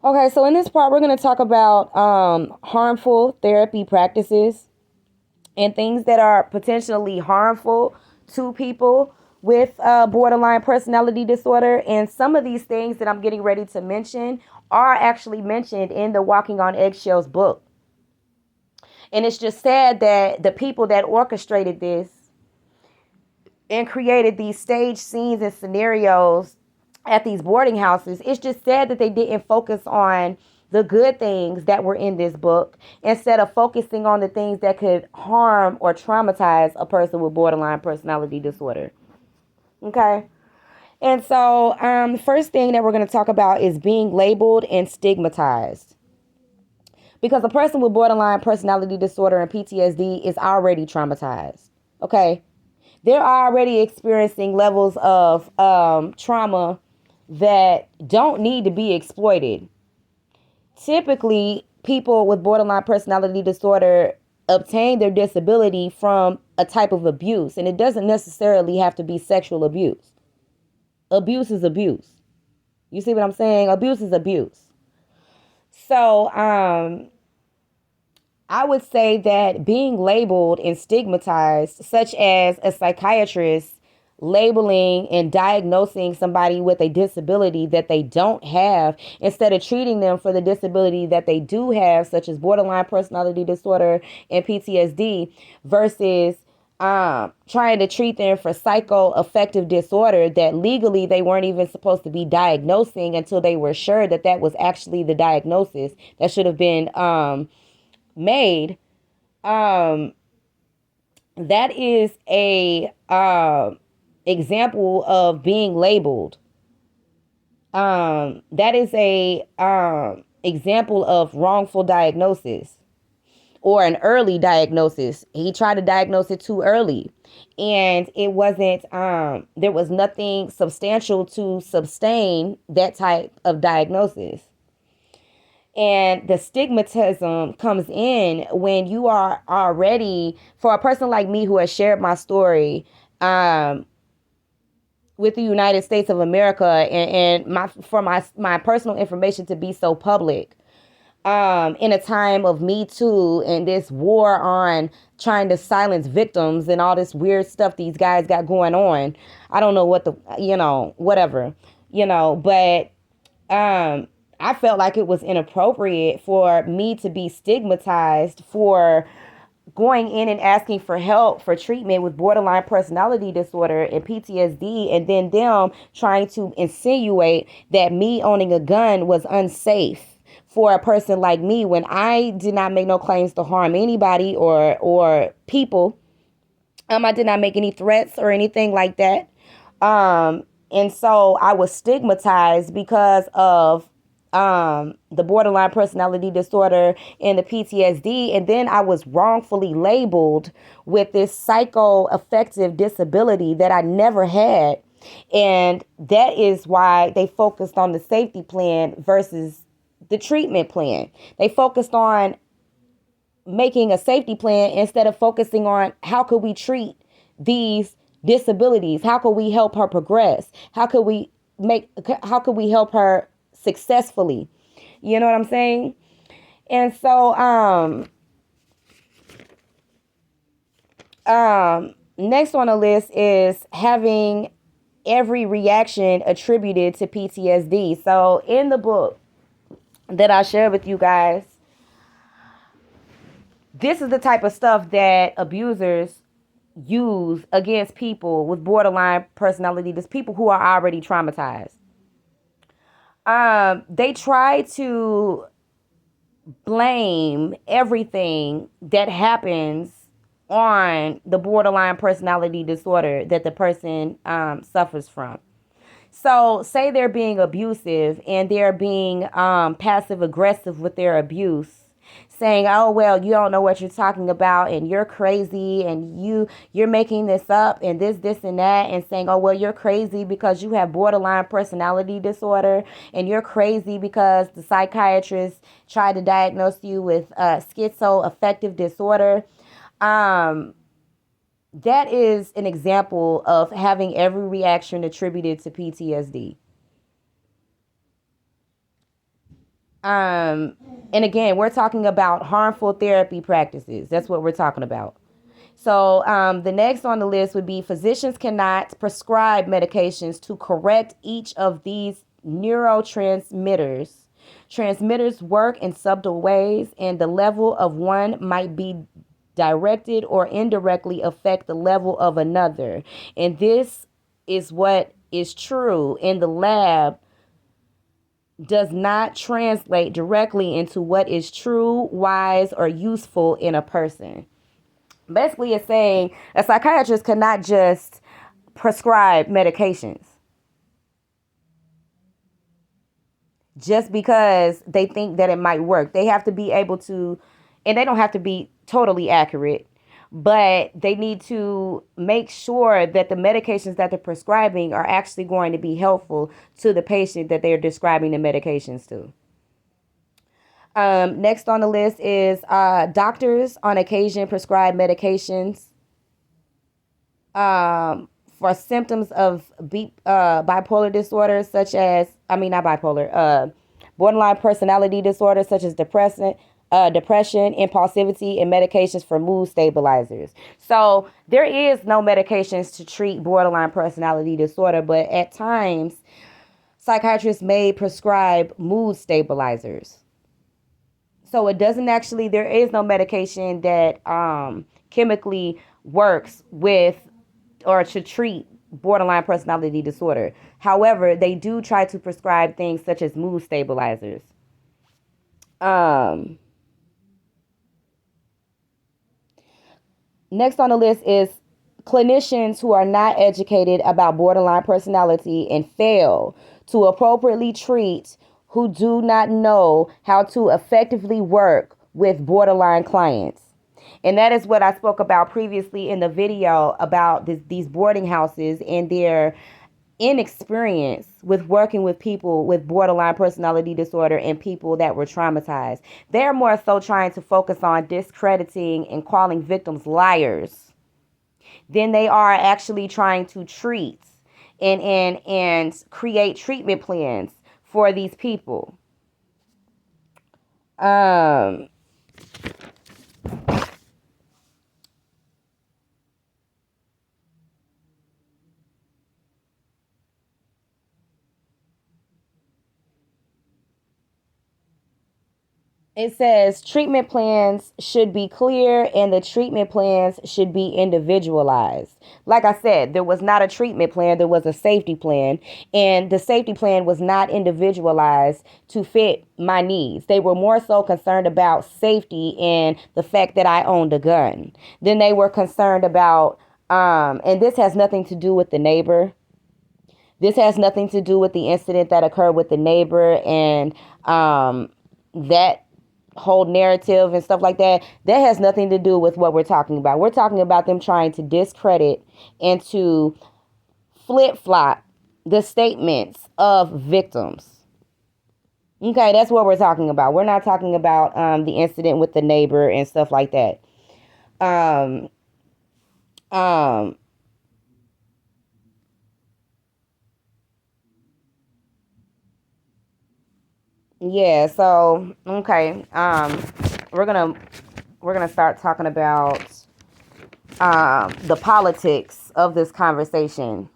Okay, so in this part, we're going to talk about harmful therapy practices and things that are potentially harmful to people with borderline personality disorder. And some of these things that I'm getting ready to mention are actually mentioned in the Walking on Eggshells book. And it's just sad that the people that orchestrated this and created these stage scenes and scenarios at these boarding houses, it's just sad that they didn't focus on the good things that were in this book instead of focusing on the things that could harm or traumatize a person with borderline personality disorder. Okay. And so, the first thing that we're going to talk about is being labeled and stigmatized. Because a person with borderline personality disorder and PTSD is already traumatized. Okay. They're already experiencing levels of trauma that don't need to be exploited. Typically, people with borderline personality disorder obtain their disability from a type of abuse, and it doesn't necessarily have to be sexual abuse. Abuse is abuse. You see what I'm saying? Abuse is abuse. So, I would say that being labeled and stigmatized, such as a psychiatrist labeling and diagnosing somebody with a disability that they don't have, instead of treating them for the disability that they do have, such as borderline personality disorder and PTSD, versus trying to treat them for psychoaffective disorder that legally they weren't even supposed to be diagnosing until they were sure that that was actually the diagnosis that should have been made. um that is a example of being labeled. That is a example of wrongful diagnosis or an early diagnosis. He tried to diagnose it too early, and it wasn't there was nothing substantial to sustain that type of diagnosis. And the stigmatism comes in when you are already, for a person like me who has shared my story with the United States of America, and my personal information to be so public, in a time of Me Too and this war on trying to silence victims and all this weird stuff these guys got going on. I don't know what the, whatever, but I felt like it was inappropriate for me to be stigmatized for going in and asking for help for treatment with borderline personality disorder and PTSD, and then them trying to insinuate that me owning a gun was unsafe for a person like me when I did not make no claims to harm anybody or people. I did not make any threats or anything like that. And so I was stigmatized because of the borderline personality disorder and the PTSD. And then I was wrongfully labeled with this psychoaffective disability that I never had. And that is why they focused on the safety plan versus the treatment plan. They focused on making a safety plan instead of focusing on how could we treat these disabilities? How could we help her progress? How could we help her successfully? You know what I'm saying? And so next on the list is having every reaction attributed to PTSD. So in the book that I shared with you guys, this is the type of stuff that abusers use against people with borderline personality, there's people who are already traumatized. They try to blame everything that happens on the borderline personality disorder that the person suffers from. So, say they're being abusive and they're being passive aggressive with their abuse, saying, "Oh well, you don't know what you're talking about, and you're crazy, and you're making this up, and this and that," and saying, "Oh well, you're crazy because you have borderline personality disorder, and you're crazy because the psychiatrist tried to diagnose you with schizoaffective disorder." Um, that is an example of having every reaction attributed to PTSD. Um, and again, we're talking about harmful therapy practices. That's what we're talking about. So the next on the list would be physicians cannot prescribe medications to correct each of these neurotransmitters. Transmitters work in subtle ways, and the level of one might be directed or indirectly affect the level of another. And this is what is true in the lab does not translate directly into what is true, wise, or useful in a person. Basically, it's saying a psychiatrist cannot just prescribe medications just because they think that it might work. They have to be able to, and they don't have to be totally accurate, but they need to make sure that the medications that they're prescribing are actually going to be helpful to the patient that they're describing the medications to. Next on the list is doctors on occasion prescribe medications for symptoms of bipolar disorders, such as, I mean, not bipolar, borderline personality disorders, such as depression, impulsivity, and medications for mood stabilizers. So there is no medications to treat borderline personality disorder, but at times, psychiatrists may prescribe mood stabilizers. So it doesn't actually, there is no medication that chemically works with or to treat borderline personality disorder. However, they do try to prescribe things such as mood stabilizers. Next on the list is clinicians who are not educated about borderline personality and fail to appropriately treat who do not know how to effectively work with borderline clients. And that is what I spoke about previously in the video about these boarding houses and their inexperience with working with people with borderline personality disorder and people that were traumatized. They're more so trying to focus on discrediting and calling victims liars than they are actually trying to treat and create treatment plans for these people. It says treatment plans should be clear and the treatment plans should be individualized. Like I said, there was not a treatment plan, there was a safety plan, and the safety plan was not individualized to fit my needs. They were more so concerned about safety and the fact that I owned a gun than they were concerned about, and this has nothing to do with the neighbor. This has nothing to do with the incident that occurred with the neighbor and that whole narrative and stuff like that. That has nothing to do with what we're talking about. We're talking about them trying to discredit and to flip-flop the statements of victims. Okay, that's what we're talking about. We're not talking about the incident with the neighbor and stuff like that. Um, um, yeah, so okay. We're gonna we're gonna start talking about the politics of this conversation.